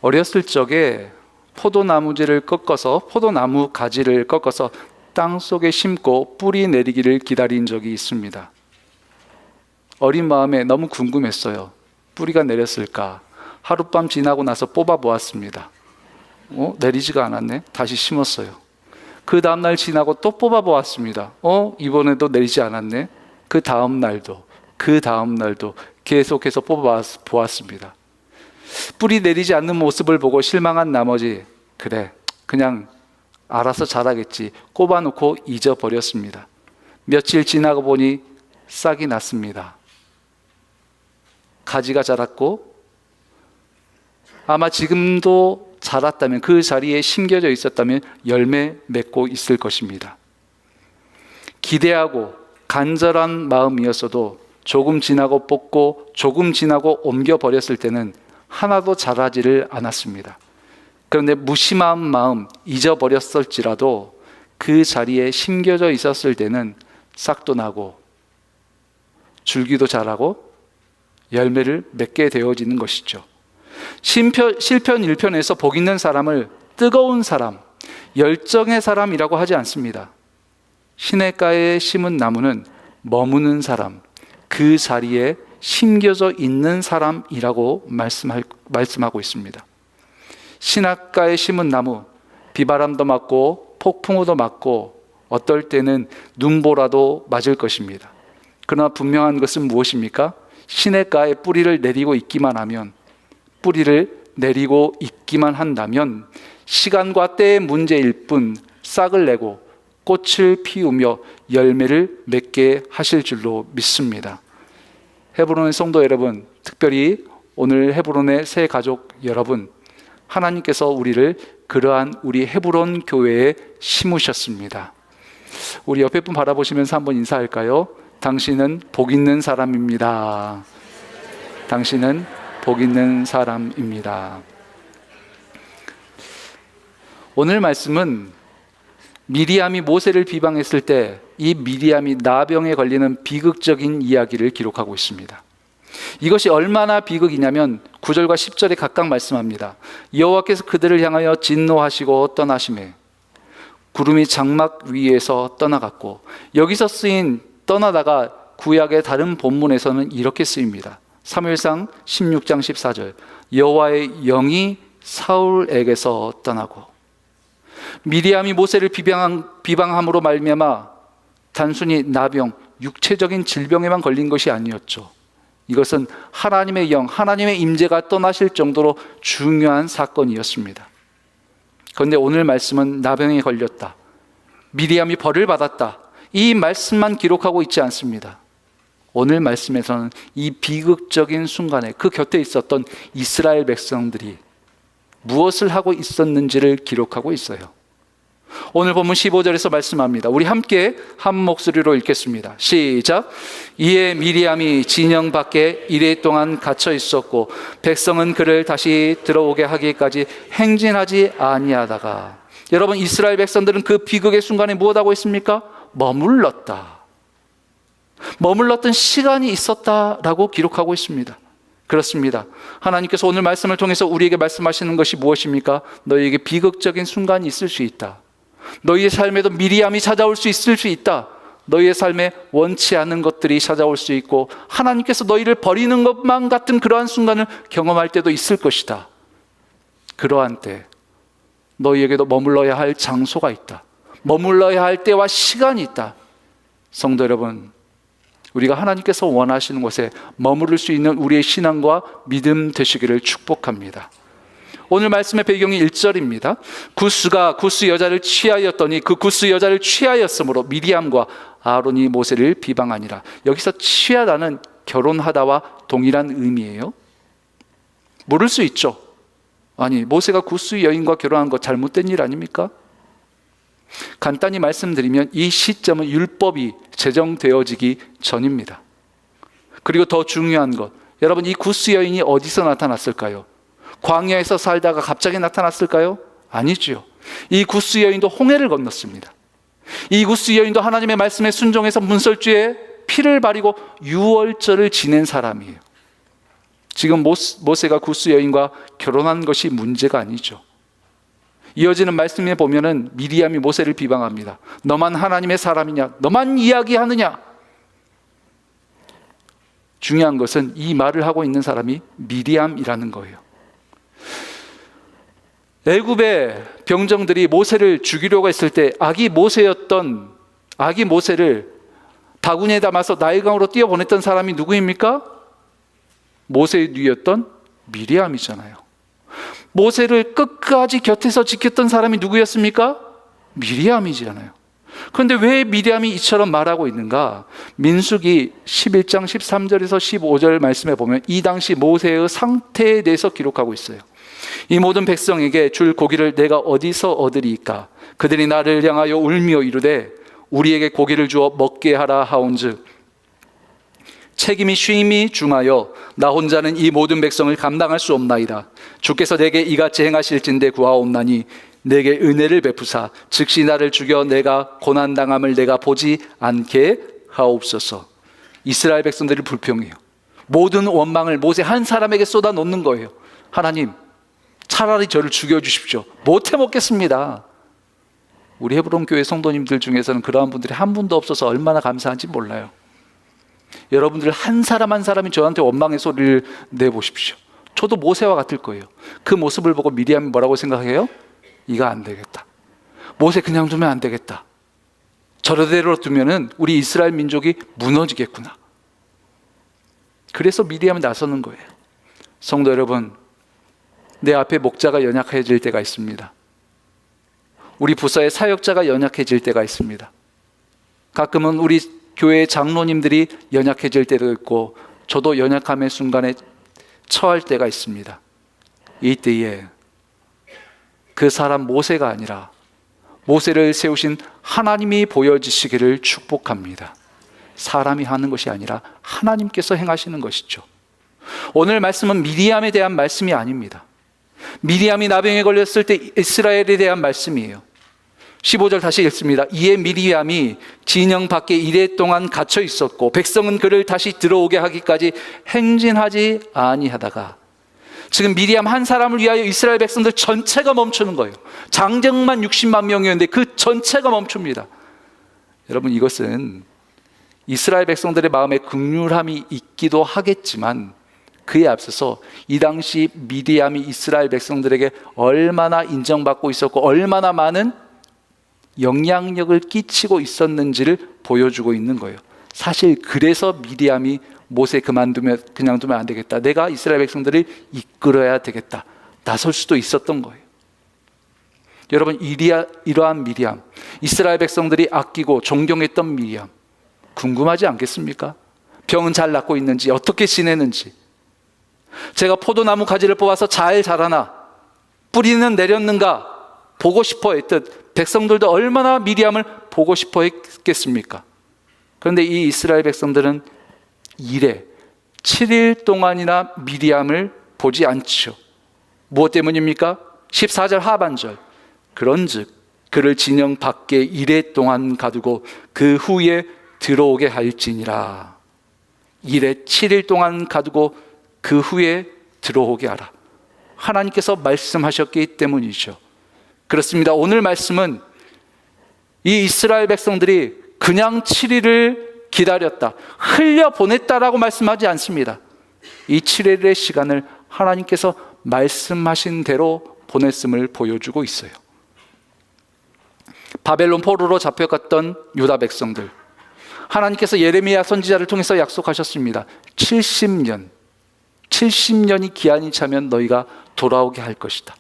어렸을 적에 포도나무 가지를 꺾어서 땅 속에 심고 뿌리 내리기를 기다린 적이 있습니다. 어린 마음에 너무 궁금했어요. 뿌리가 내렸을까? 하룻밤 지나고 나서 뽑아 보았습니다. 내리지가 않았네. 다시 심었어요. 그 다음날 지나고 또 뽑아 보았습니다. 이번에도 내리지 않았네. 그 다음날도 계속해서 뽑아 보았습니다. 뿌리 내리지 않는 모습을 보고 실망한 나머지 그냥 알아서 자라겠지 꼽아놓고 잊어버렸습니다. 며칠 지나고 보니 싹이 났습니다. 가지가 자랐고 아마 지금도 자랐다면, 그 자리에 심겨져 있었다면 열매 맺고 있을 것입니다. 기대하고 간절한 마음이었어도 조금 지나고 뽑고 조금 지나고 옮겨버렸을 때는 하나도 자라지를 않았습니다. 그런데 무심한 마음, 잊어버렸을지라도 그 자리에 심겨져 있었을 때는 싹도 나고 줄기도 자라고 열매를 맺게 되어지는 것이죠. 시편 1편에서 복 있는 사람을 뜨거운 사람, 열정의 사람이라고 하지 않습니다. 시냇가에 심은 나무는 머무는 사람, 그 자리에 심겨져 있는 사람이라고 말씀하고 있습니다. 시냇가에 심은 나무, 비바람도 맞고 폭풍우도 맞고 어떨 때는 눈보라도 맞을 것입니다. 그러나 분명한 것은 무엇입니까? 시냇가에 뿌리를 내리고 있기만 한다면 시간과 때의 문제일 뿐 싹을 내고 꽃을 피우며 열매를 맺게 하실 줄로 믿습니다. 헤브론의 성도 여러분, 특별히 오늘 헤브론의 새 가족 여러분, 하나님께서 우리를 그러한 우리 헤브론 교회에 심으셨습니다. 우리 옆에 분 바라보시면서 한번 인사할까요? 당신은 복 있는 사람입니다. 당신은 복 있는 사람입니다. 오늘 말씀은 미리암이 모세를 비방했을 때 이 미리암이 나병에 걸리는 비극적인 이야기를 기록하고 있습니다. 이것이 얼마나 비극이냐면 9절과 10절에 각각 말씀합니다. 여호와께서 그들을 향하여 진노하시고 떠나시매 구름이 장막 위에서 떠나갔고, 여기서 쓰인 떠나다가 구약의 다른 본문에서는 이렇게 쓰입니다. 사무엘상 16장 14절, 여호와의 영이 사울에게서 떠나고. 미리암이 모세를 비방함으로 말미암아 단순히 나병, 육체적인 질병에만 걸린 것이 아니었죠. 이것은 하나님의 영, 하나님의 임재가 떠나실 정도로 중요한 사건이었습니다. 그런데 오늘 말씀은 나병에 걸렸다, 미리암이 벌을 받았다, 이 말씀만 기록하고 있지 않습니다. 오늘 말씀에서는 이 비극적인 순간에 그 곁에 있었던 이스라엘 백성들이 무엇을 하고 있었는지를 기록하고 있어요. 오늘 본문 15절에서 말씀합니다. 우리 함께 한 목소리로 읽겠습니다. 시작. 이에 미리암이 진영 밖에 이레 동안 갇혀 있었고 백성은 그를 다시 들어오게 하기까지 행진하지 아니하다가. 여러분, 이스라엘 백성들은 그 비극의 순간에 무엇하고 있습니까? 머물렀던 시간이 있었다라고 기록하고 있습니다. 그렇습니다. 하나님께서 오늘 말씀을 통해서 우리에게 말씀하시는 것이 무엇입니까? 너희에게 비극적인 순간이 있을 수 있다. 너희의 삶에도 미리암이 찾아올 수 있을 수 있다. 너희의 삶에 원치 않은 것들이 찾아올 수 있고 하나님께서 너희를 버리는 것만 같은 그러한 순간을 경험할 때도 있을 것이다. 그러한 때 너희에게도 머물러야 할 장소가 있다. 머물러야 할 때와 시간이 있다. 성도 여러분, 우리가 하나님께서 원하시는 곳에 머무를 수 있는 우리의 신앙과 믿음 되시기를 축복합니다. 오늘 말씀의 배경이 1절입니다. 구스가 구스 여자를 취하였더니 그 구스 여자를 취하였으므로 미리암과 아론이 모세를 비방하니라. 여기서 취하다는 결혼하다와 동일한 의미예요. 모를 수 있죠. 아니, 모세가 구스 여인과 결혼한 거 잘못된 일 아닙니까? 간단히 말씀드리면 이 시점은 율법이 제정되어지기 전입니다. 그리고 더 중요한 것, 여러분, 이 구스 여인이 어디서 나타났을까요? 광야에서 살다가 갑자기 나타났을까요? 아니죠. 이 구스 여인도 홍해를 건넜습니다. 이 구스 여인도 하나님의 말씀에 순종해서 문설주에 피를 바리고 유월절을 지낸 사람이에요. 지금 모세가 구스 여인과 결혼한 것이 문제가 아니죠. 이어지는 말씀에 보면은 미리암이 모세를 비방합니다. 너만 하나님의 사람이냐? 너만 이야기하느냐? 중요한 것은 이 말을 하고 있는 사람이 미리암이라는 거예요. 애굽의 병정들이 모세를 죽이려고 했을 때 아기 모세를 바구니에 담아서 나일강으로 뛰어보냈던 사람이 누구입니까? 모세의 누이였던 미리암이잖아요. 모세를 끝까지 곁에서 지켰던 사람이 누구였습니까? 미리암이잖아요. 그런데 왜 미리암이 이처럼 말하고 있는가? 민수기 11장 13절에서 15절 말씀에 보면 이 당시 모세의 상태에 대해서 기록하고 있어요. 이 모든 백성에게 줄 고기를 내가 어디서 얻으리이까? 그들이 나를 향하여 울며 이르되 우리에게 고기를 주어 먹게 하라 하온즉 책임이 쉼이 중하여 나 혼자는 이 모든 백성을 감당할 수 없나이다. 주께서 내게 이같이 행하실진대 구하옵나니 내게 은혜를 베푸사 즉시 나를 죽여 내가 고난당함을 내가 보지 않게 하옵소서. 이스라엘 백성들이 불평해요. 모든 원망을 모세 한 사람에게 쏟아 놓는 거예요. 하나님, 차라리 저를 죽여주십시오. 못해 먹겠습니다. 우리 헤브론 교회 성도님들 중에서는 그러한 분들이 한 분도 없어서 얼마나 감사한지 몰라요. 여러분들 한 사람 한 사람이 저한테 원망의 소리를 내보십시오. 저도 모세와 같을 거예요. 그 모습을 보고 미리암이 뭐라고 생각해요? 이거 안 되겠다. 모세 그냥 두면 안 되겠다. 저러대로 두면은 우리 이스라엘 민족이 무너지겠구나. 그래서 미리암이 나서는 거예요. 성도 여러분, 내 앞에 목자가 연약해질 때가 있습니다. 우리 부서의 사역자가 연약해질 때가 있습니다. 가끔은 우리 교회의 장로님들이 연약해질 때도 있고 저도 연약함의 순간에 처할 때가 있습니다. 이때에 그 사람 모세가 아니라 모세를 세우신 하나님이 보여지시기를 축복합니다. 사람이 하는 것이 아니라 하나님께서 행하시는 것이죠. 오늘 말씀은 미리암에 대한 말씀이 아닙니다. 미리암이 나병에 걸렸을 때 이스라엘에 대한 말씀이에요. 15절 다시 읽습니다. 이에 미리암이 진영 밖에 이레 동안 갇혀 있었고 백성은 그를 다시 들어오게 하기까지 행진하지 아니하다가, 지금 미리암 한 사람을 위하여 이스라엘 백성들 전체가 멈추는 거예요. 장정만 60만 명이었는데 그 전체가 멈춥니다. 여러분, 이것은 이스라엘 백성들의 마음에 긍휼함이 있기도 하겠지만 그에 앞서서 이 당시 미리암이 이스라엘 백성들에게 얼마나 인정받고 있었고 얼마나 많은 영향력을 끼치고 있었는지를 보여주고 있는 거예요. 사실 그래서 미리암이 모세 그냥 두면 안 되겠다. 내가 이스라엘 백성들을 이끌어야 되겠다. 나설 수도 있었던 거예요. 여러분, 이러한 미리암, 이스라엘 백성들이 아끼고 존경했던 미리암, 궁금하지 않겠습니까? 병은 잘 낫고 있는지, 어떻게 지내는지. 제가 포도나무 가지를 뽑아서 잘 자라나, 뿌리는 내렸는가 보고 싶어 했듯 백성들도 얼마나 미리암을 보고 싶어 했겠습니까? 그런데 이 이스라엘 백성들은 7일 동안이나 미리암을 보지 않죠. 무엇 때문입니까? 14절 하반절. 그런즉 그를 진영 밖에 이레 동안 가두고 그 후에 들어오게 할지니라. 7일 동안 가두고 그 후에 들어오게 하라. 하나님께서 말씀하셨기 때문이죠. 그렇습니다. 오늘 말씀은 이 이스라엘 백성들이 그냥 7일을 기다렸다, 흘려보냈다라고 말씀하지 않습니다. 이 7일의 시간을 하나님께서 말씀하신 대로 보냈음을 보여주고 있어요. 바벨론 포로로 잡혀갔던 유다 백성들, 하나님께서 예레미야 선지자를 통해서 약속하셨습니다. 70년이 기한이 차면 너희가 돌아오게 할 것이다.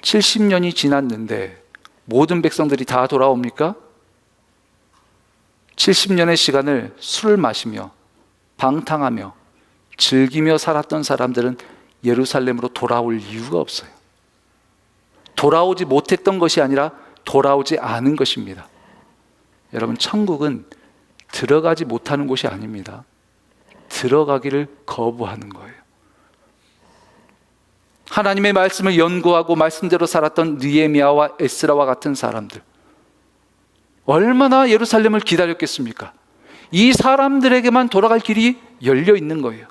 70년이 지났는데 모든 백성들이 다 돌아옵니까? 70년의 시간을 술을 마시며 방탕하며 즐기며 살았던 사람들은 예루살렘으로 돌아올 이유가 없어요. 돌아오지 못했던 것이 아니라 돌아오지 않은 것입니다. 여러분, 천국은 들어가지 못하는 곳이 아닙니다. 들어가기를 거부하는 거예요. 하나님의 말씀을 연구하고 말씀대로 살았던 느헤미야와 에스라와 같은 사람들, 얼마나 예루살렘을 기다렸겠습니까? 이 사람들에게만 돌아갈 길이 열려 있는 거예요.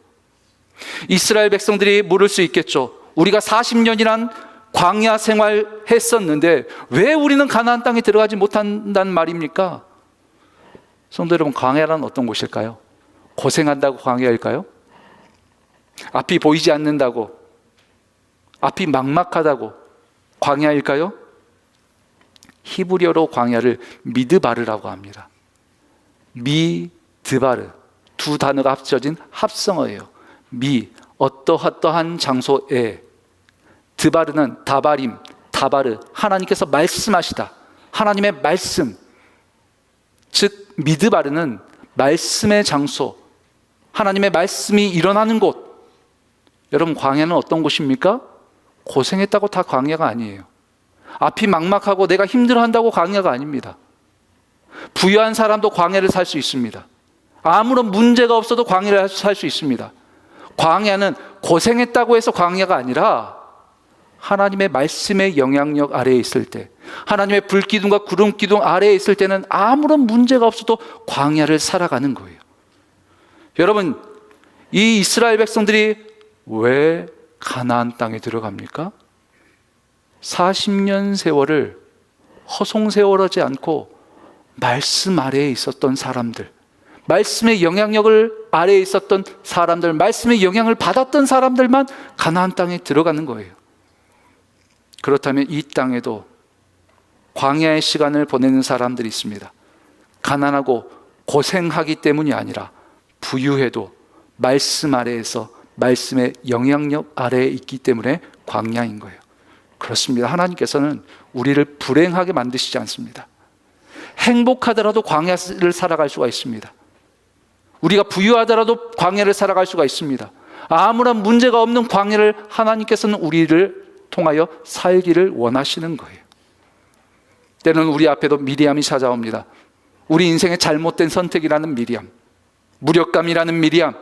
이스라엘 백성들이 물을 수 있겠죠. 우리가 40년이란 광야 생활했었는데 왜 우리는 가나안 땅에 들어가지 못한다는 말입니까? 성도 여러분, 광야란 어떤 곳일까요? 고생한다고 광야일까요? 앞이 보이지 않는다고, 앞이 막막하다고 광야일까요? 히브리어로 광야를 미드바르라고 합니다. 미드바르, 두 단어가 합쳐진 합성어예요. 미, 어떠한 장소에, 드바르는 다바림, 다바르, 하나님께서 말씀하시다, 하나님의 말씀. 즉 미드바르는 말씀의 장소, 하나님의 말씀이 일어나는 곳. 여러분, 광야는 어떤 곳입니까? 고생했다고 다 광야가 아니에요. 앞이 막막하고 내가 힘들어한다고 광야가 아닙니다. 부유한 사람도 광야를 살 수 있습니다. 아무런 문제가 없어도 광야를 살 수 있습니다. 광야는 고생했다고 해서 광야가 아니라 하나님의 말씀의 영향력 아래에 있을 때, 하나님의 불기둥과 구름기둥 아래에 있을 때는 아무런 문제가 없어도 광야를 살아가는 거예요. 여러분, 이 이스라엘 백성들이 왜 가나안 땅에 들어갑니까? 40년 세월을 허송세월하지 않고 말씀 아래에 있었던 사람들, 말씀의 영향력을 아래에 있었던 사람들, 말씀의 영향을 받았던 사람들만 가나안 땅에 들어가는 거예요. 그렇다면 이 땅에도 광야의 시간을 보내는 사람들이 있습니다. 가난하고 고생하기 때문이 아니라 부유해도 말씀 아래에서 말씀의 영향력 아래에 있기 때문에 광야인 거예요. 그렇습니다. 하나님께서는 우리를 불행하게 만드시지 않습니다. 행복하더라도 광야를 살아갈 수가 있습니다. 우리가 부유하더라도 광야를 살아갈 수가 있습니다. 아무런 문제가 없는 광야를 하나님께서는 우리를 통하여 살기를 원하시는 거예요. 때로는 우리 앞에도 미리암이 찾아옵니다. 우리 인생의 잘못된 선택이라는 미리암, 무력감이라는 미리암,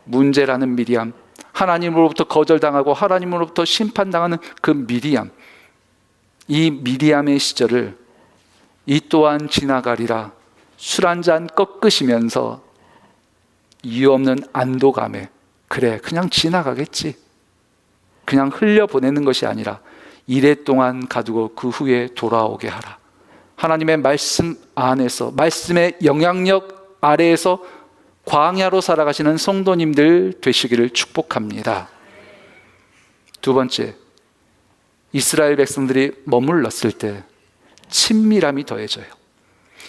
문제라는 미리암, 하나님으로부터 거절당하고 하나님으로부터 심판당하는 그 미리암. 이 미리암의 시절을 이 또한 지나가리라 술 한잔 꺾으시면서 이유 없는 안도감에, 그래 그냥 지나가겠지, 그냥 흘려보내는 것이 아니라 이래 동안 가두고 그 후에 돌아오게 하라. 하나님의 말씀 안에서, 말씀의 영향력 아래에서 광야로 살아가시는 성도님들 되시기를 축복합니다. 두 번째, 이스라엘 백성들이 머물렀을 때 친밀함이 더해져요.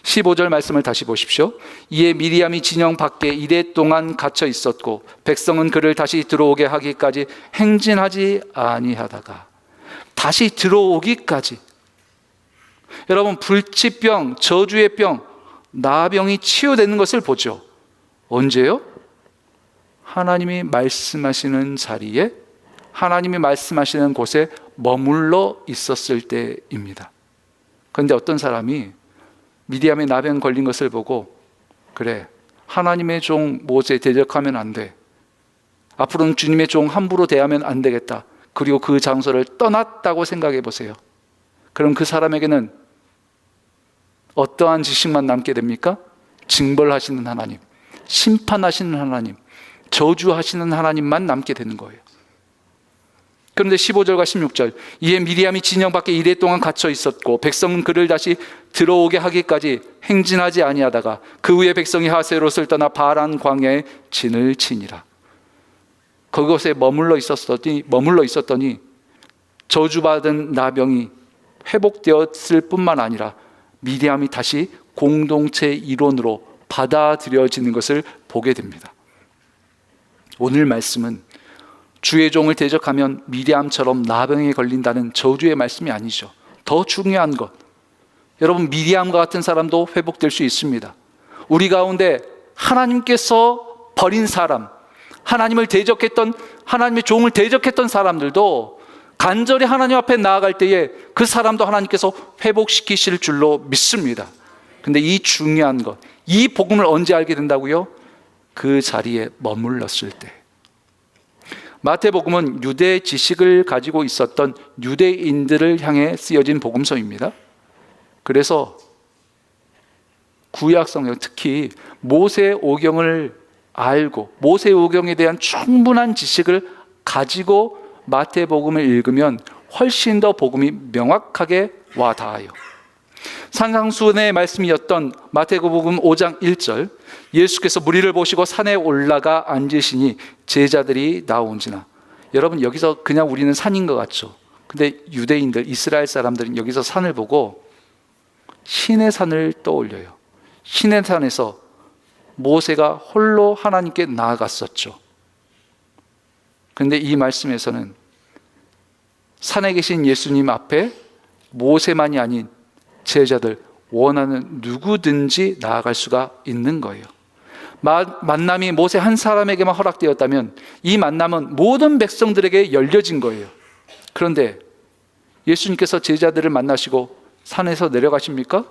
15절 말씀을 다시 보십시오. 이에 미리암이 진영 밖에 이래 동안 갇혀 있었고 백성은 그를 다시 들어오게 하기까지 행진하지 아니하다가, 다시 들어오기까지. 여러분, 불치병, 저주의 병, 나병이 치유되는 것을 보죠. 언제요? 하나님이 말씀하시는 자리에, 하나님이 말씀하시는 곳에 머물러 있었을 때입니다. 그런데 어떤 사람이 미디암에 나병 걸린 것을 보고, 그래 하나님의 종 모세 대적하면 안 돼, 앞으로는 주님의 종 함부로 대하면 안 되겠다, 그리고 그 장소를 떠났다고 생각해 보세요. 그럼 그 사람에게는 어떠한 지식만 남게 됩니까? 징벌하시는 하나님, 심판하시는 하나님, 저주하시는 하나님만 남게 되는 거예요. 그런데 15절과 16절, 이에 미리암이 진영 밖에 이래 동안 갇혀 있었고 백성은 그를 다시 들어오게 하기까지 행진하지 아니하다가 그 후에 백성이 하세롯을 떠나 바란 광야에 진을 치니라. 그곳에 머물러 있었더니 저주받은 나병이 회복되었을 뿐만 아니라 미리암이 다시 공동체 일원으로 받아들여지는 것을 보게 됩니다. 오늘 말씀은 주의 종을 대적하면 미리암처럼 나병에 걸린다는 저주의 말씀이 아니죠. 더 중요한 것, 여러분, 미리암과 같은 사람도 회복될 수 있습니다. 우리 가운데 하나님께서 버린 사람, 하나님을 대적했던, 하나님의 종을 대적했던 사람들도 간절히 하나님 앞에 나아갈 때에 그 사람도 하나님께서 회복시키실 줄로 믿습니다. 근데 이 중요한 것, 이 복음을 언제 알게 된다고요? 그 자리에 머물렀을 때. 마태복음은 유대 지식을 가지고 있었던 유대인들을 향해 쓰여진 복음서입니다. 그래서 구약성경, 특히 모세 오경을 알고 모세오경에 대한 충분한 지식을 가지고 마태복음을 읽으면 훨씬 더 복음이 명확하게 와 닿아요. 산상수훈의 말씀이었던 마태복음 5장 1절, 예수께서 무리를 보시고 산에 올라가 앉으시니 제자들이 나온지나. 여러분, 여기서 그냥 우리는 산인 것 같죠? 근데 유대인들, 이스라엘 사람들은 여기서 산을 보고 신의 산을 떠올려요. 신의 산에서 모세가 홀로 하나님께 나아갔었죠. 그런데 이 말씀에서는 산에 계신 예수님 앞에 모세만이 아닌 제자들, 원하는 누구든지 나아갈 수가 있는 거예요. 만남이 모세 한 사람에게만 허락되었다면 이 만남은 모든 백성들에게 열려진 거예요. 그런데 예수님께서 제자들을 만나시고 산에서 내려가십니까?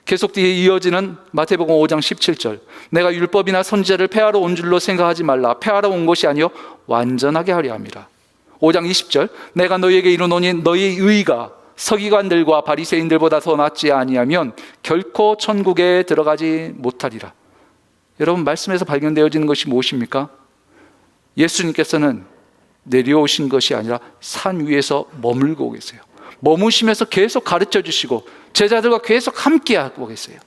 계속 뒤에 이어지는 마태복음 5장 17절, 내가 율법이나 선지자를 폐하러 온 줄로 생각하지 말라. 폐하러 온 것이 아니요 완전하게 하려 함이라. 5장 20절, 내가 너희에게 이르노니 너희 의가 서기관들과 바리새인들보다 더 낫지 아니하면 결코 천국에 들어가지 못하리라. 여러분, 말씀에서 발견되어지는 것이 무엇입니까? 예수님께서는 내려오신 것이 아니라 산 위에서 머물고 계세요. 머무시면서 계속 가르쳐 주시고 제자들과 계속 함께하고 계세요.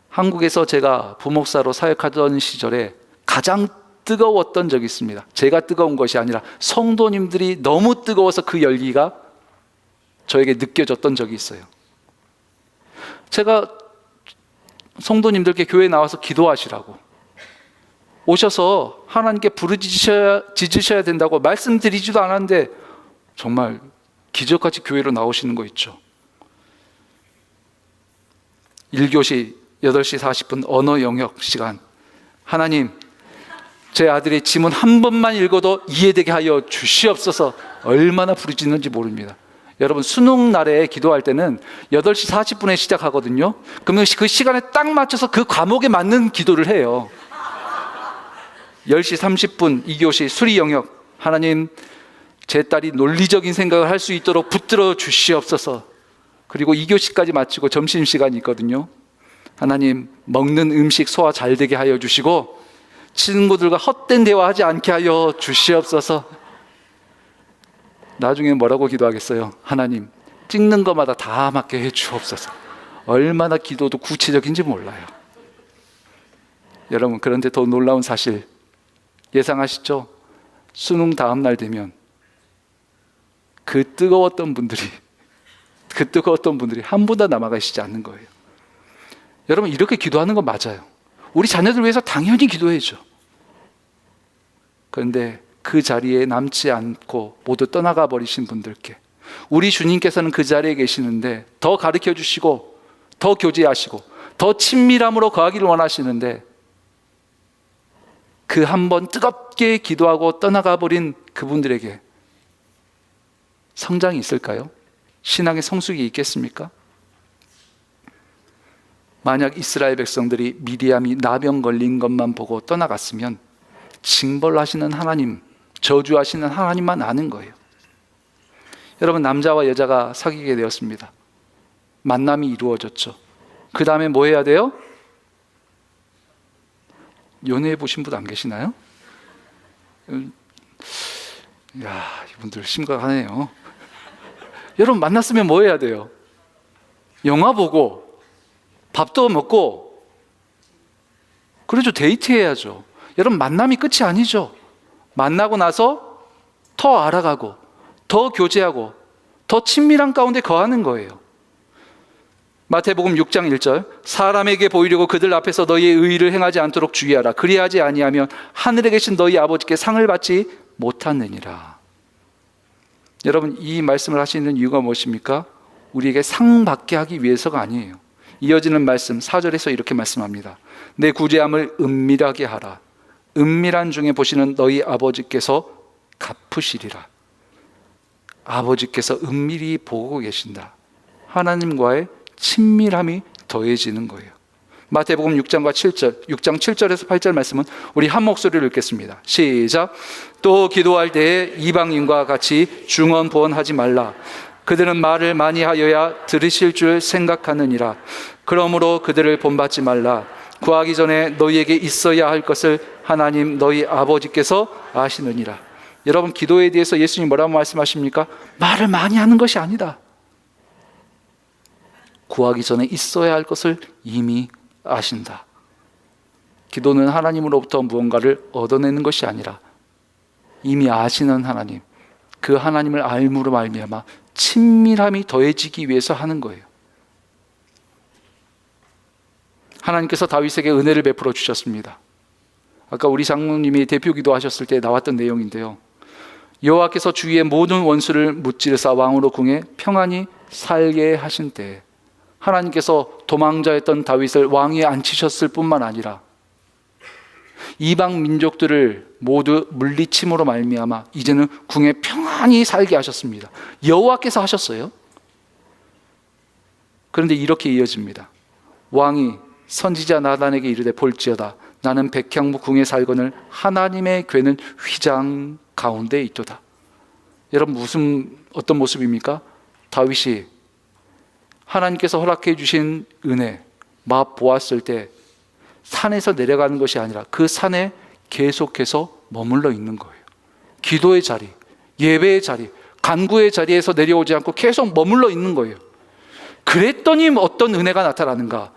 한국에서 제가 부목사로 사역하던 시절에 가장 뜨거웠던 적이 있습니다. 제가 뜨거운 것이 아니라 성도님들이 너무 뜨거워서 그 열기가 저에게 느껴졌던 적이 있어요. 제가 성도님들께 교회에 나와서 기도하시라고, 오셔서 하나님께 부르짖으셔야 된다고 말씀드리지도 않았는데 정말 기적같이 교회로 나오시는 거 있죠. 1교시 8시 40분 언어 영역 시간, 하나님, 제 아들의 지문 한 번만 읽어도 이해되게 하여 주시옵소서. 얼마나 부르짖는지 모릅니다. 여러분, 수능 날에 기도할 때는 8시 40분에 시작하거든요. 그러면 그 시간에 딱 맞춰서 그 과목에 맞는 기도를 해요. 10시 30분 2교시 수리 영역, 하나님, 제 딸이 논리적인 생각을 할 수 있도록 붙들어 주시옵소서. 그리고 2교시까지 마치고 점심시간이 있거든요. 하나님, 먹는 음식 소화 잘 되게 하여 주시고 친구들과 헛된 대화하지 않게 하여 주시옵소서. 나중에 뭐라고 기도하겠어요? 하나님, 찍는 것마다 다 맞게 해 주옵소서. 얼마나 기도도 구체적인지 몰라요. 여러분, 그런데 더 놀라운 사실 예상하시죠? 수능 다음 날 되면 그 뜨거웠던 분들이 한 분도 남아가시지 않는 거예요. 여러분, 이렇게 기도하는 건 맞아요. 우리 자녀들 위해서 당연히 기도해야죠. 그런데 그 자리에 남지 않고 모두 떠나가 버리신 분들께 우리 주님께서는 그 자리에 계시는데 더 가르쳐 주시고 더 교제하시고 더 친밀함으로 거하기를 원하시는데 그 한 번 뜨겁게 기도하고 떠나가 버린 그분들에게 성장이 있을까요? 신앙의 성숙이 있겠습니까? 만약 이스라엘 백성들이 미리암이 나병 걸린 것만 보고 떠나갔으면 징벌하시는 하나님, 저주하시는 하나님만 아는 거예요. 여러분, 남자와 여자가 사귀게 되었습니다. 만남이 이루어졌죠. 그 다음에 뭐 해야 돼요? 연애해 보신 분 안 계시나요? 이야, 이분들 심각하네요. 여러분, 만났으면 뭐 해야 돼요? 영화 보고 밥도 먹고, 그렇죠. 데이트해야죠. 여러분, 만남이 끝이 아니죠. 만나고 나서 더 알아가고 더 교제하고 더 친밀한 가운데 거하는 거예요. 마태복음 6장 1절, 사람에게 보이려고 그들 앞에서 너희의 의의를 행하지 않도록 주의하라. 그리하지 아니하면 하늘에 계신 너희 아버지께 상을 받지 못하느니라. 여러분, 이 말씀을 하시는 이유가 무엇입니까? 우리에게 상 받게 하기 위해서가 아니에요. 이어지는 말씀 4절에서 이렇게 말씀합니다. 내 구제함을 은밀하게 하라. 은밀한 중에 보시는 너희 아버지께서 갚으시리라. 아버지께서 은밀히 보고 계신다. 하나님과의 친밀함이 더해지는 거예요. 마태복음 6장 7절에서 8절 말씀은 우리 한 목소리로 읽겠습니다. 시작. 또 기도할 때에 이방인과 같이 중언부언하지 말라. 그들은 말을 많이 하여야 들으실 줄 생각하느니라. 그러므로 그들을 본받지 말라. 구하기 전에 너희에게 있어야 할 것을 하나님 너희 아버지께서 아시느니라. 여러분, 기도에 대해서 예수님이 뭐라고 말씀하십니까? 말을 많이 하는 것이 아니다. 구하기 전에 있어야 할 것을 이미 아신다. 기도는 하나님으로부터 무언가를 얻어내는 것이 아니라 이미 아시는 하나님, 그 하나님을 알므로 말미암아 친밀함이 더해지기 위해서 하는 거예요. 하나님께서 다윗에게 은혜를 베풀어 주셨습니다. 아까 우리 장로님이 대표 기도하셨을 때 나왔던 내용인데요. 여호와께서 주위의 모든 원수를 무찌르사 왕으로 궁에 평안히 살게 하신 때 하나님께서 도망자였던 다윗을 왕위에 앉히셨을 뿐만 아니라 이방 민족들을 모두 물리침으로 말미암아 이제는 궁에 평안히 살게 하셨습니다. 여호와께서 하셨어요. 그런데 이렇게 이어집니다. 왕이 선지자 나단에게 이르되 볼지어다 나는 백향무 궁에 살거늘 하나님의 궤는 휘장 가운데 있도다. 여러분, 어떤 모습입니까? 다윗이 하나님께서 허락해 주신 은혜 맛보았을 때 산에서 내려가는 것이 아니라 그 산에 계속해서 머물러 있는 거예요. 기도의 자리, 예배의 자리, 간구의 자리에서 내려오지 않고 계속 머물러 있는 거예요. 그랬더니 어떤 은혜가 나타나는가?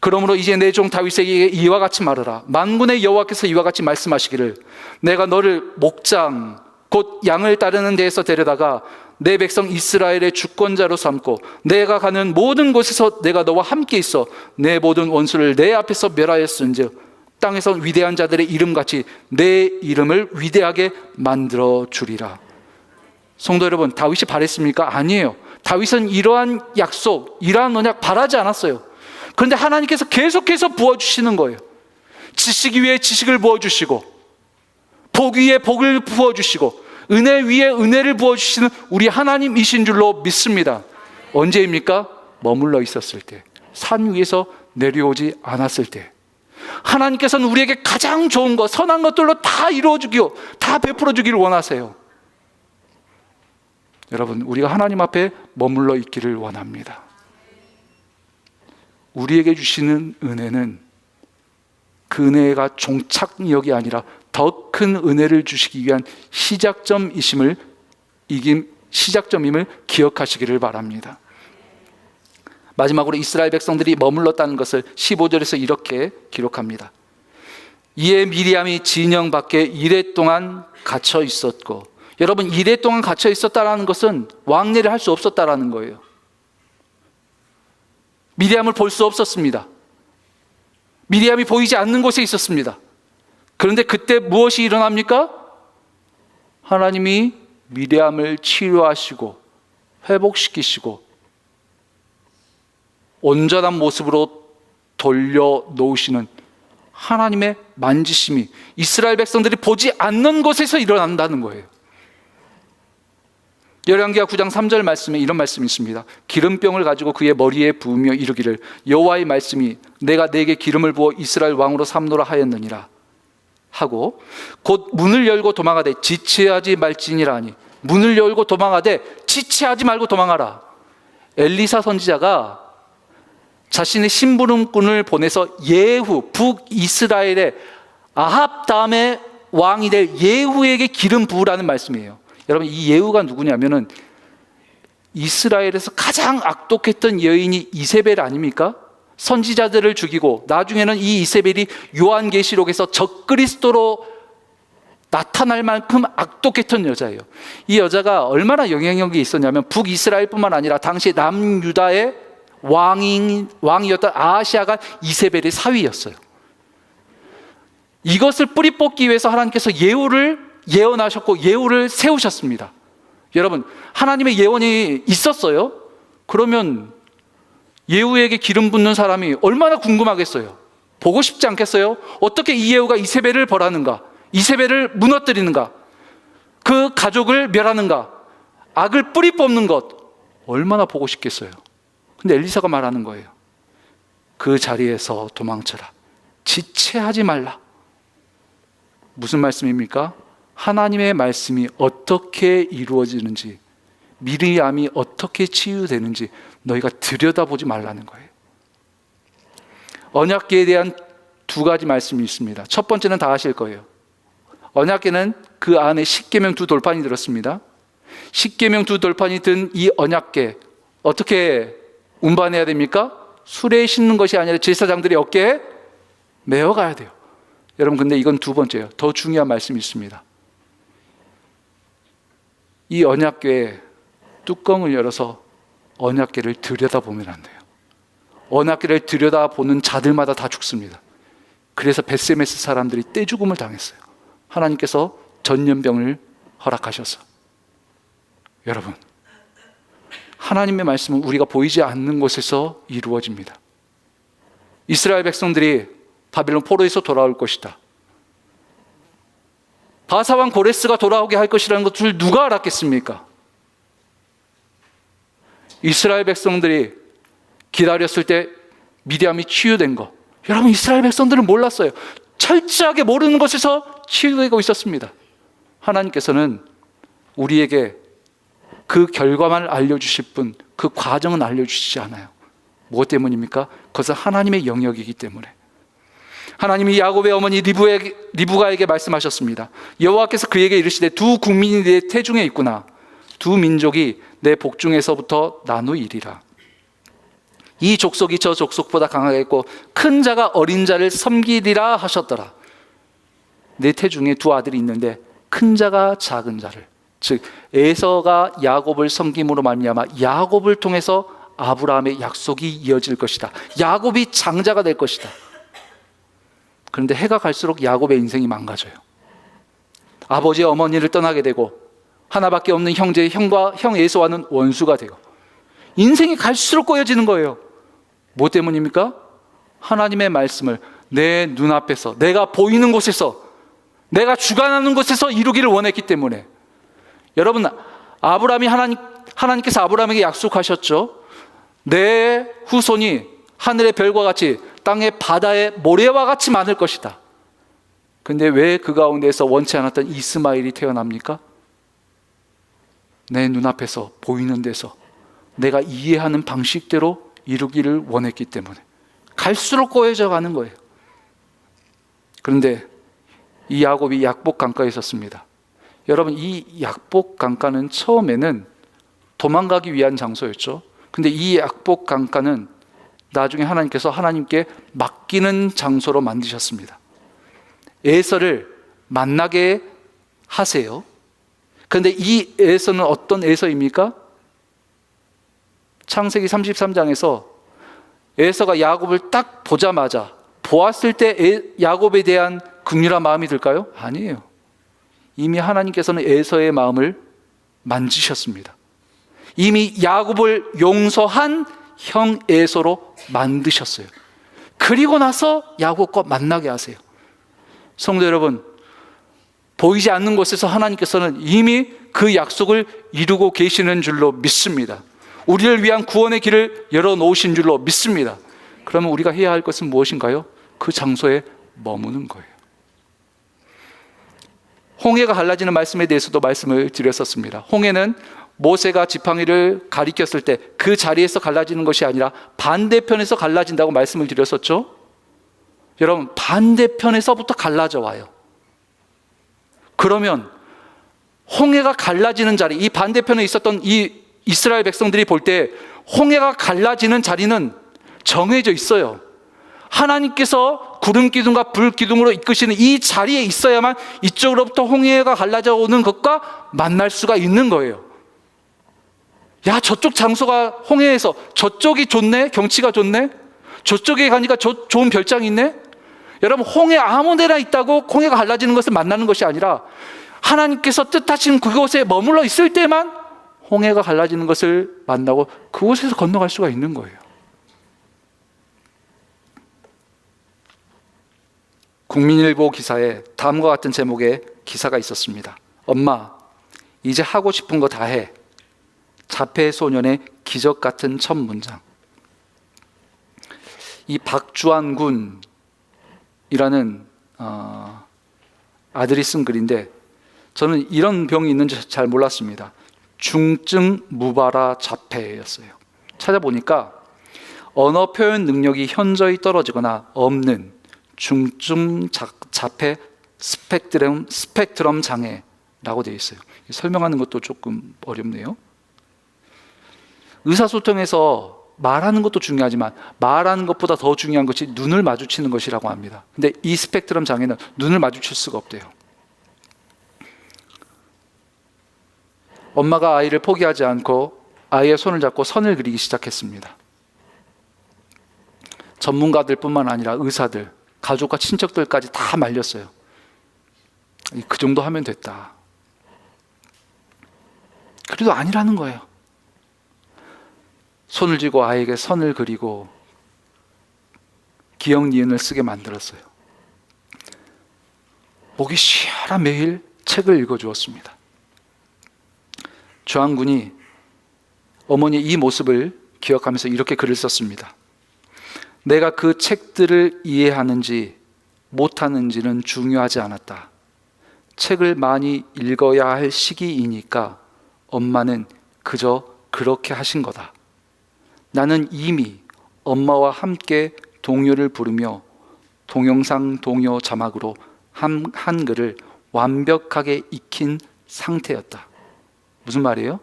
그러므로 이제 내 종 다윗에게 이와 같이 말하라. 만군의 여호와께서 이와 같이 말씀하시기를 내가 너를 목장 곧 양을 따르는 데에서 데려다가 내 백성 이스라엘의 주권자로 삼고 내가 가는 모든 곳에서 내가 너와 함께 있어 내 모든 원수를 내 앞에서 멸하였은즉 땅에서 위대한 자들의 이름같이 내 이름을 위대하게 만들어 주리라. 성도 여러분, 다윗이 바랬습니까? 아니에요. 다윗은 이러한 약속, 이러한 언약 바라지 않았어요. 그런데 하나님께서 계속해서 부어주시는 거예요. 지식 위에 지식을 부어주시고 복 위에 복을 부어주시고 은혜 위에 은혜를 부어주시는 우리 하나님이신 줄로 믿습니다. 언제입니까? 머물러 있었을 때, 산 위에서 내려오지 않았을 때. 하나님께서는 우리에게 가장 좋은 것, 선한 것들로 다 이루어주기요, 다 베풀어주기를 원하세요. 여러분, 우리가 하나님 앞에 머물러 있기를 원합니다. 우리에게 주시는 은혜는 그 은혜가 종착역이 아니라 더 큰 은혜를 주시기 위한 시작점임을 기억하시기를 바랍니다. 마지막으로 이스라엘 백성들이 머물렀다는 것을 15절에서 이렇게 기록합니다. 이에 미리암이 진영 밖에 이레 동안 갇혀 있었고, 여러분, 이레 동안 갇혀 있었다는 것은 왕래를 할 수 없었다는 거예요. 미리암을 볼 수 없었습니다. 미리암이 보이지 않는 곳에 있었습니다. 그런데 그때 무엇이 일어납니까? 하나님이 미리암을 치료하시고 회복시키시고 온전한 모습으로 돌려놓으시는 하나님의 만지심이 이스라엘 백성들이 보지 않는 곳에서 일어난다는 거예요. 열왕기하 9장 3절 말씀에 이런 말씀이 있습니다. 기름병을 가지고 그의 머리에 부으며 이르기를 여호와의 말씀이 내가 내게 기름을 부어 이스라엘 왕으로 삼노라 하였느니라 하고, 곧 문을 열고 도망하되 지체하지 말지니라 하니, 문을 열고 도망하되 지체하지 말고 도망하라. 엘리사 선지자가 자신의 심부름꾼을 보내서 예후, 북이스라엘의 아합 다음에 왕이 될 예후에게 기름 부으라는 말씀이에요. 여러분, 이 예후가 누구냐면은 이스라엘에서 가장 악독했던 여인이 이세벨 아닙니까? 선지자들을 죽이고 나중에는 이 이세벨이 요한계시록에서 적그리스도로 나타날 만큼 악독했던 여자예요. 이 여자가 얼마나 영향력이 있었냐면 북이스라엘뿐만 아니라 당시 남유다의 왕이었던 아하시아가 이세벨의 사위였어요. 이것을 뿌리 뽑기 위해서 하나님께서 예후를 예언하셨고 예후를 세우셨습니다. 여러분, 하나님의 예언이 있었어요? 그러면 예후에게 기름 붓는 사람이 얼마나 궁금하겠어요? 보고 싶지 않겠어요? 어떻게 이 예후가 이세벨을 벌하는가? 이세벨을 무너뜨리는가? 그 가족을 멸하는가? 악을 뿌리 뽑는 것 얼마나 보고 싶겠어요? 근데 엘리사가 말하는 거예요. 그 자리에서 도망쳐라. 지체하지 말라. 무슨 말씀입니까? 하나님의 말씀이 어떻게 이루어지는지, 미리암이 어떻게 치유되는지 너희가 들여다보지 말라는 거예요. 언약궤에 대한 두 가지 말씀이 있습니다. 첫 번째는 다 아실 거예요. 언약궤는 그 안에 십계명 두 돌판이 들었습니다. 십계명 두 돌판이 든 이 언약궤 어떻게 운반해야 됩니까? 수레에 싣는 것이 아니라 제사장들의 어깨에 메어가야 돼요. 여러분, 근데 이건 두 번째예요. 더 중요한 말씀이 있습니다. 이 언약궤의 뚜껑을 열어서 언약궤를 들여다보면 안 돼요. 언약궤를 들여다보는 자들마다 다 죽습니다. 그래서 벳세메스 사람들이 떼죽음을 당했어요. 하나님께서 전염병을 허락하셔서. 여러분, 하나님의 말씀은 우리가 보이지 않는 곳에서 이루어집니다. 이스라엘 백성들이 바빌론 포로에서 돌아올 것이다, 바사왕 고레스가 돌아오게 할 것이라는 것을 누가 알았겠습니까? 이스라엘 백성들이 기다렸을 때 미디암이 치유된 거, 여러분, 이스라엘 백성들은 몰랐어요. 철저하게 모르는 것에서 치유되고 있었습니다. 하나님께서는 우리에게 그 결과만 알려주실 뿐 그 과정은 알려주시지 않아요. 무엇 때문입니까? 그것은 하나님의 영역이기 때문에. 하나님이 야곱의 어머니 리브가에게 말씀하셨습니다. 여호와께서 그에게 이르시되 두 국민이 내 태중에 있구나. 두 민족이 내 복중에서부터 나누이리라. 이 족속이 저 족속보다 강하겠고 큰 자가 어린 자를 섬기리라 하셨더라. 내 태중에 두 아들이 있는데 큰 자가 작은 자를, 즉 에서가 야곱을 섬김으로 말미암아 야곱을 통해서 아브라함의 약속이 이어질 것이다. 야곱이 장자가 될 것이다. 그런데 해가 갈수록 야곱의 인생이 망가져요. 아버지와 어머니를 떠나게 되고 하나밖에 없는 형 에서와는 원수가 되고 인생이 갈수록 꼬여지는 거예요. 뭐 때문입니까? 하나님의 말씀을 내 눈앞에서, 내가 보이는 곳에서, 내가 주관하는 곳에서 이루기를 원했기 때문에. 여러분, 하나님께서 아브라함에게 약속하셨죠. 내 후손이 하늘의 별과 같이 땅의 바다의 모래와 같이 많을 것이다. 근데 왜 그 가운데에서 원치 않았던 이스마엘이 태어납니까? 내 눈앞에서, 보이는 데서 내가 이해하는 방식대로 이루기를 원했기 때문에 갈수록 꼬여져 가는 거예요. 그런데 이 야곱이 약복 강가에 있었습니다. 여러분, 이 약복 강가는 처음에는 도망가기 위한 장소였죠. 근데 이 약복 강가는 나중에 하나님께서 하나님께 맡기는 장소로 만드셨습니다. 에서를 만나게 하세요. 그런데 이 에서는 어떤 에서입니까? 창세기 33장에서 에서가 야곱을 딱 보자마자, 보았을 때 야곱에 대한 긍휼한 마음이 들까요? 아니에요. 이미 하나님께서는 에서의 마음을 만지셨습니다. 이미 야곱을 용서한 형 에서로 만드셨어요. 그리고 나서 야곱과 만나게 하세요. 성도 여러분, 보이지 않는 곳에서 하나님께서는 이미 그 약속을 이루고 계시는 줄로 믿습니다. 우리를 위한 구원의 길을 열어놓으신 줄로 믿습니다. 그러면 우리가 해야 할 것은 무엇인가요? 그 장소에 머무는 거예요. 홍해가 갈라지는 말씀에 대해서도 말씀을 드렸었습니다. 홍해는 모세가 지팡이를 가리켰을 때 그 자리에서 갈라지는 것이 아니라 반대편에서 갈라진다고 말씀을 드렸었죠. 여러분, 반대편에서부터 갈라져 와요. 그러면 홍해가 갈라지는 자리, 이 반대편에 있었던 이 이스라엘 백성들이 볼 때 홍해가 갈라지는 자리는 정해져 있어요. 하나님께서 구름 기둥과 불 기둥으로 이끄시는 이 자리에 있어야만 이쪽으로부터 홍해가 갈라져 오는 것과 만날 수가 있는 거예요. 야, 저쪽 장소가 홍해에서 저쪽이 좋네, 경치가 좋네, 저쪽에 가니까 좋은 별장이 있네. 여러분, 홍해 아무 데나 있다고 홍해가 갈라지는 것을 만나는 것이 아니라 하나님께서 뜻하신 그곳에 머물러 있을 때만 홍해가 갈라지는 것을 만나고 그곳에서 건너갈 수가 있는 거예요. 국민일보 기사에 다음과 같은 제목의 기사가 있었습니다. 엄마, 이제 하고 싶은 거 다 해. 자폐 소년의 기적 같은 첫 문장. 이 박주환 군이라는 아들이 쓴 글인데 저는 이런 병이 있는지 잘 몰랐습니다. 중증 무발화 자폐였어요. 찾아보니까 언어 표현 능력이 현저히 떨어지거나 없는 중증 자폐 스펙트럼 장애라고 되어 있어요. 설명하는 것도 조금 어렵네요. 의사소통에서 말하는 것도 중요하지만 말하는 것보다 더 중요한 것이 눈을 마주치는 것이라고 합니다. 근데 이 스펙트럼 장애는 눈을 마주칠 수가 없대요. 엄마가 아이를 포기하지 않고 아이의 손을 잡고 선을 그리기 시작했습니다. 전문가들뿐만 아니라 의사들, 가족과 친척들까지 다 말렸어요. 그 정도 하면 됐다. 그래도 아니라는 거예요. 손을 쥐고 아이에게 선을 그리고 기역 니은을 쓰게 만들었어요. 보기 쉬어라 매일 책을 읽어주었습니다. 주한군이 어머니의 이 모습을 기억하면서 이렇게 글을 썼습니다. 내가 그 책들을 이해하는지 못하는지는 중요하지 않았다. 책을 많이 읽어야 할 시기이니까 엄마는 그저 그렇게 하신 거다. 나는 이미 엄마와 함께 동요를 부르며 동영상 동요 자막으로 한글을 완벽하게 익힌 상태였다. 무슨 말이에요?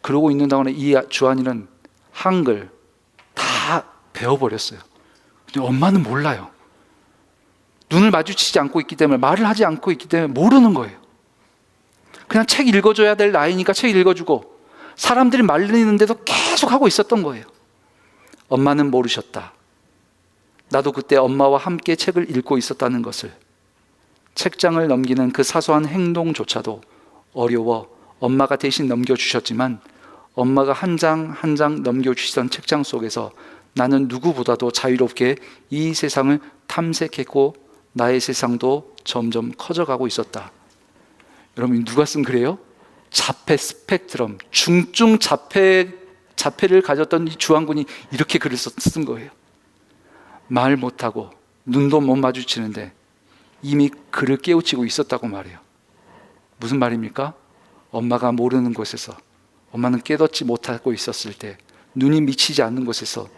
그러고 있는 동안에 이 주한이는 한글 다 배워버렸어요. 근데 엄마는 몰라요. 눈을 마주치지 않고 있기 때문에, 말을 하지 않고 있기 때문에 모르는 거예요. 그냥 책 읽어줘야 될 나이니까 책 읽어주고 사람들이 말리는데도 계속 하고 있었던 거예요. 엄마는 모르셨다. 나도 그때 엄마와 함께 책을 읽고 있었다는 것을. 책장을 넘기는 그 사소한 행동조차도 어려워 엄마가 대신 넘겨주셨지만 엄마가 한 장 한 장 넘겨주시던 책장 속에서 나는 누구보다도 자유롭게 이 세상을 탐색했고 나의 세상도 점점 커져가고 있었다. 여러분, 누가 쓴 글이에요? 자폐 스펙트럼, 중증 자폐를 가졌던 이 주한군이 이렇게 글을 쓴 거예요. 말 못하고 눈도 못 마주치는데 이미 글을 깨우치고 있었다고 말해요. 무슨 말입니까? 엄마가 모르는 곳에서, 엄마는 깨닫지 못하고 있었을 때, 눈이 미치지 않는 곳에서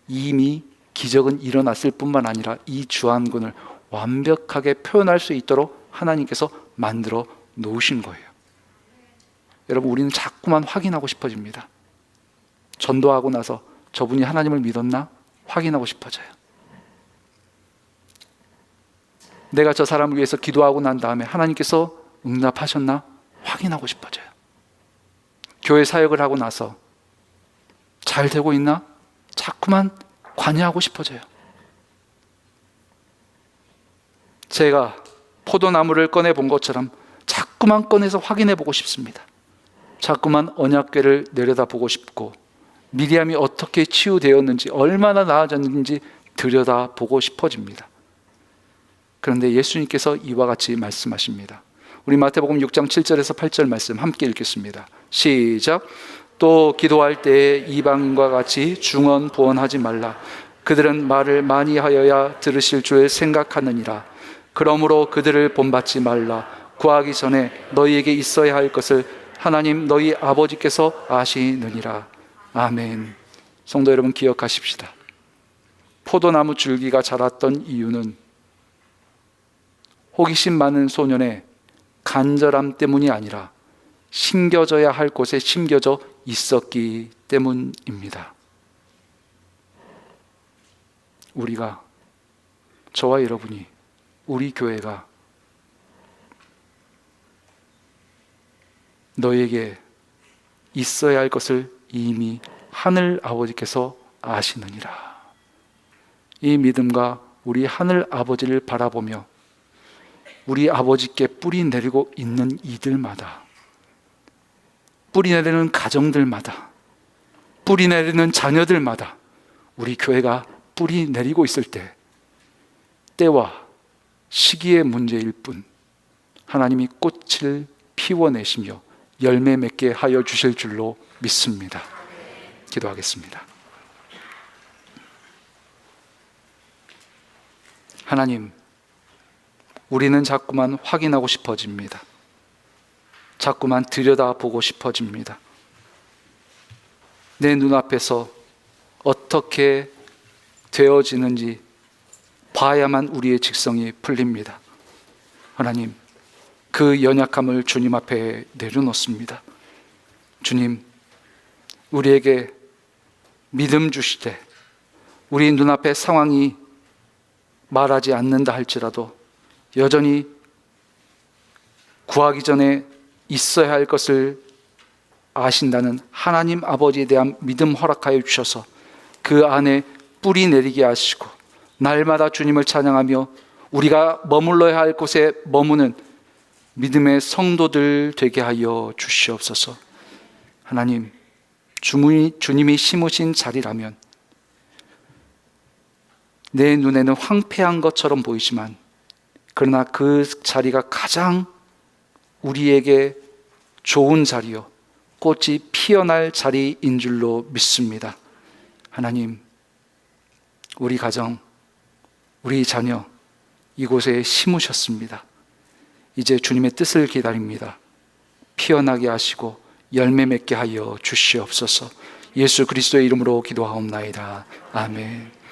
이미 기적은 일어났을 뿐만 아니라 이 주한군을 완벽하게 표현할 수 있도록 하나님께서 만들어 놓으신 거예요. 여러분, 우리는 자꾸만 확인하고 싶어집니다. 전도하고 나서 저분이 하나님을 믿었나? 확인하고 싶어져요. 내가 저 사람을 위해서 기도하고 난 다음에 하나님께서 응답하셨나? 확인하고 싶어져요. 교회 사역을 하고 나서 잘 되고 있나? 자꾸만 관여하고 싶어져요. 제가 포도나무를 꺼내본 것처럼 자꾸만 꺼내서 확인해 보고 싶습니다. 자꾸만 언약궤를 내려다보고 싶고 미리암이 어떻게 치유되었는지, 얼마나 나아졌는지 들여다보고 싶어집니다. 그런데 예수님께서 이와 같이 말씀하십니다. 우리 마태복음 6장 7절에서 8절 말씀 함께 읽겠습니다. 시작. 또 기도할 때에 이방인과 같이 중언부언하지 말라. 그들은 말을 많이 하여야 들으실 줄 생각하느니라. 그러므로 그들을 본받지 말라. 구하기 전에 너희에게 있어야 할 것을 하나님 너희 아버지께서 아시느니라. 아멘. 성도 여러분, 기억하십시다. 포도나무 줄기가 자랐던 이유는 호기심 많은 소년의 간절함 때문이 아니라 심겨져야 할 곳에 심겨져 있었기 때문입니다. 우리가, 저와 여러분이, 우리 교회가 너에게 있어야 할 것을 이미 하늘 아버지께서 아시느니라. 이 믿음과 우리 하늘 아버지를 바라보며 우리 아버지께 뿌리 내리고 있는 이들마다, 뿌리 내리는 가정들마다, 뿌리 내리는 자녀들마다 우리 교회가 뿌리 내리고 있을 때, 때와 시기의 문제일 뿐 하나님이 꽃을 피워내시며 열매 맺게 하여 주실 줄로 믿습니다. 기도하겠습니다. 하나님, 우리는 자꾸만 확인하고 싶어집니다. 자꾸만 들여다보고 싶어집니다. 내 눈앞에서 어떻게 되어지는지 봐야만 우리의 직성이 풀립니다. 하나님, 그 연약함을 주님 앞에 내려놓습니다. 주님, 우리에게 믿음 주시되 우리 눈앞의 상황이 말하지 않는다 할지라도 여전히 구하기 전에 있어야 할 것을 아신다는 하나님 아버지에 대한 믿음 허락하여 주셔서 그 안에 뿌리 내리게 하시고 날마다 주님을 찬양하며 우리가 머물러야 할 곳에 머무는 믿음의 성도들 되게 하여 주시옵소서. 하나님, 주님이 심으신 자리라면 내 눈에는 황폐한 것처럼 보이지만 그러나 그 자리가 가장 우리에게 좋은 자리요, 꽃이 피어날 자리인 줄로 믿습니다. 하나님, 우리 가정, 우리 자녀 이곳에 심으셨습니다. 이제 주님의 뜻을 기다립니다. 피어나게 하시고 열매 맺게 하여 주시옵소서. 예수 그리스도의 이름으로 기도하옵나이다. 아멘.